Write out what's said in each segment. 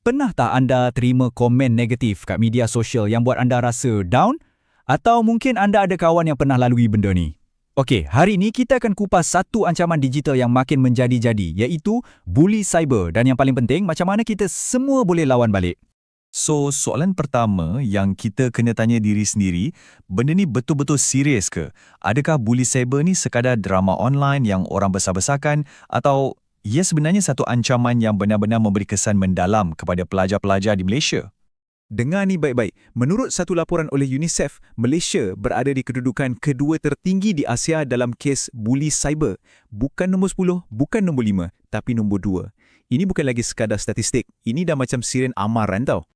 Pernah tak anda terima komen negatif kat media sosial yang buat anda rasa down? Atau mungkin anda ada kawan yang pernah lalui benda ni? Okey, hari ini kita akan kupas satu ancaman digital yang makin menjadi-jadi, iaitu bully cyber. Dan yang paling penting, macam mana kita semua boleh lawan balik? So, soalan pertama yang kita kena tanya diri sendiri, benda ni betul-betul serius ke? Adakah bully cyber ni sekadar drama online yang orang besar-besarkan atau ia sebenarnya satu ancaman yang benar-benar memberi kesan mendalam kepada pelajar-pelajar di Malaysia? Dengar ni baik-baik. Menurut satu laporan oleh UNICEF, Malaysia berada di kedudukan kedua tertinggi di Asia dalam kes bully cyber. Bukan nombor 10, bukan nombor 5, tapi nombor 2. Ini bukan lagi sekadar statistik. Ini dah macam siren amaran tau.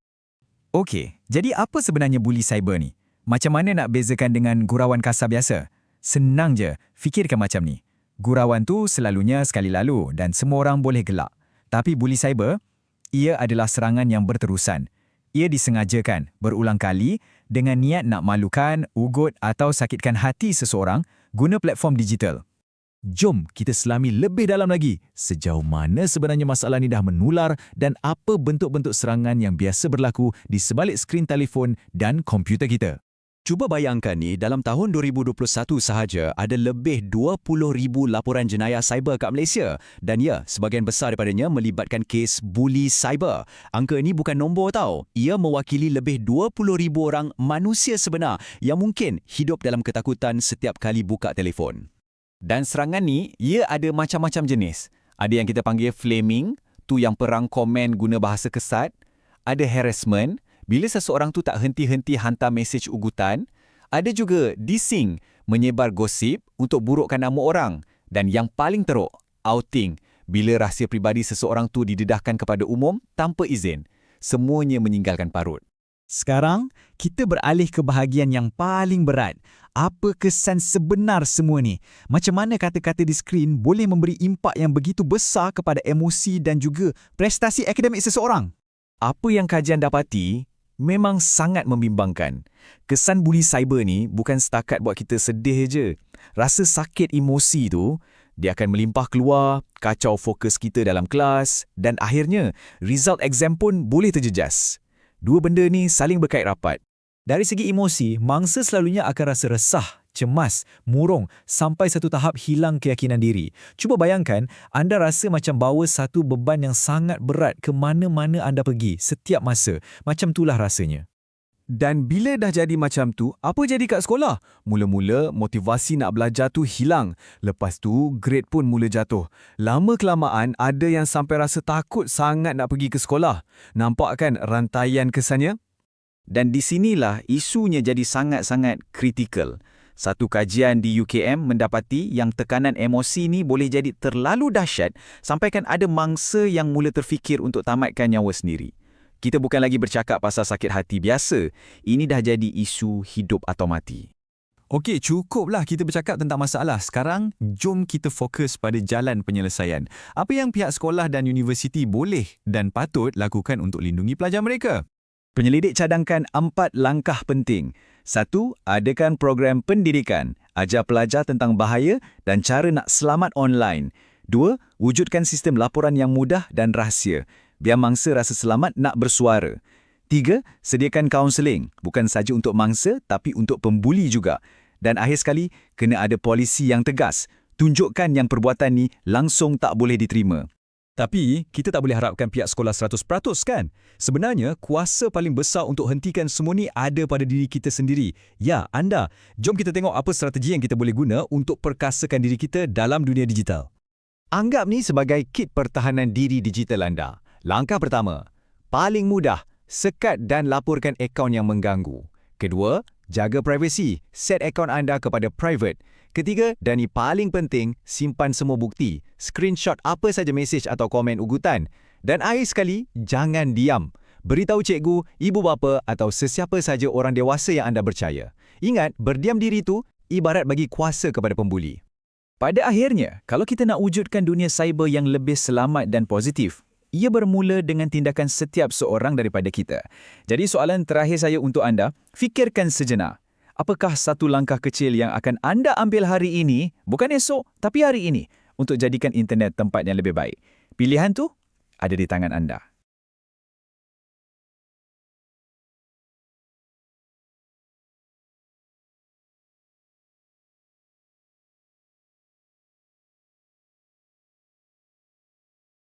Okey, jadi apa sebenarnya bully cyber ni? Macam mana nak bezakan dengan gurauan kasar biasa? Senang je, fikirkan macam ni. Gurauan tu selalunya sekali lalu dan semua orang boleh gelak. Tapi bully cyber, ia adalah serangan yang berterusan. Ia disengajakan, berulang kali, dengan niat nak malukan, ugut atau sakitkan hati seseorang guna platform digital. Jom kita selami lebih dalam lagi. Sejauh mana sebenarnya masalah ni dah menular dan apa bentuk-bentuk serangan yang biasa berlaku di sebalik skrin telefon dan komputer kita. Cuba bayangkan ni, dalam tahun 2021 sahaja ada lebih 20,000 laporan jenayah cyber kat Malaysia. Dan ya, sebahagian besar daripadanya melibatkan kes bully cyber. Angka ini bukan nombor tau. Ia mewakili lebih 20,000 orang manusia sebenar yang mungkin hidup dalam ketakutan setiap kali buka telefon. Dan serangan ni, ia ada macam-macam jenis. Ada yang kita panggil flaming, tu yang perang komen guna bahasa kesat. Ada harassment, bila seseorang tu tak henti-henti hantar mesej ugutan. Ada juga dissing, menyebar gosip untuk burukkan nama orang. Dan yang paling teruk, outing, bila rahsia peribadi seseorang tu didedahkan kepada umum tanpa izin. Semuanya meninggalkan parut. Sekarang, kita beralih ke bahagian yang paling berat. Apa kesan sebenar semua ni? Macam mana kata-kata di skrin boleh memberi impak yang begitu besar kepada emosi dan juga prestasi akademik seseorang? Apa yang kajian dapati memang sangat membimbangkan. Kesan bully cyber ni bukan setakat buat kita sedih je. Rasa sakit emosi tu, dia akan melimpah keluar, kacau fokus kita dalam kelas dan akhirnya result exam pun boleh terjejas. Dua benda ni saling berkait rapat. Dari segi emosi, mangsa selalunya akan rasa resah, cemas, murung sampai satu tahap hilang keyakinan diri. Cuba bayangkan, anda rasa macam bawa satu beban yang sangat berat ke mana-mana anda pergi setiap masa. Macam itulah rasanya. Dan bila dah jadi macam tu, apa jadi kat sekolah? Mula-mula motivasi nak belajar tu hilang. Lepas tu grade pun mula jatuh. Lama-kelamaan ada yang sampai rasa takut sangat nak pergi ke sekolah. Nampak kan rantaian kesannya? Dan di sinilah isunya jadi sangat-sangat kritikal. Satu kajian di UKM mendapati yang tekanan emosi ni boleh jadi terlalu dahsyat sampaikan ada mangsa yang mula terfikir untuk tamatkan nyawa sendiri. Kita bukan lagi bercakap pasal sakit hati biasa. Ini dah jadi isu hidup atau mati. Okey, cukuplah kita bercakap tentang masalah. Sekarang, jom kita fokus pada jalan penyelesaian. Apa yang pihak sekolah dan universiti boleh dan patut lakukan untuk lindungi pelajar mereka? Penyelidik cadangkan 4 langkah penting. 1. Adakan program pendidikan. Ajar pelajar tentang bahaya dan cara nak selamat online. 2. Wujudkan sistem laporan yang mudah dan rahsia. Biar mangsa rasa selamat nak bersuara. 3. Sediakan kaunseling. Bukan saja untuk mangsa, tapi untuk pembuli juga. Dan akhir sekali, kena ada polisi yang tegas. Tunjukkan yang perbuatan ni langsung tak boleh diterima. Tapi, kita tak boleh harapkan pihak sekolah 100% kan? Sebenarnya, kuasa paling besar untuk hentikan semua ni ada pada diri kita sendiri. Ya, anda. Jom kita tengok apa strategi yang kita boleh guna untuk perkasakan diri kita dalam dunia digital. Anggap ni sebagai kit pertahanan diri digital anda. Langkah pertama, paling mudah, sekat dan laporkan akaun yang mengganggu. Kedua, jaga privasi, set akaun anda kepada private. Ketiga, dan ini paling penting, simpan semua bukti. Screenshot apa saja mesej atau komen ugutan. Dan akhir sekali, jangan diam. Beritahu cikgu, ibu bapa atau sesiapa saja orang dewasa yang anda percaya. Ingat, berdiam diri itu ibarat bagi kuasa kepada pembuli. Pada akhirnya, kalau kita nak wujudkan dunia cyber yang lebih selamat dan positif, ia bermula dengan tindakan setiap seorang daripada kita. Jadi soalan terakhir saya untuk anda, fikirkan sejenak. Apakah satu langkah kecil yang akan anda ambil hari ini, bukan esok, tapi hari ini, untuk jadikan internet tempat yang lebih baik? Pilihan tu ada di tangan anda.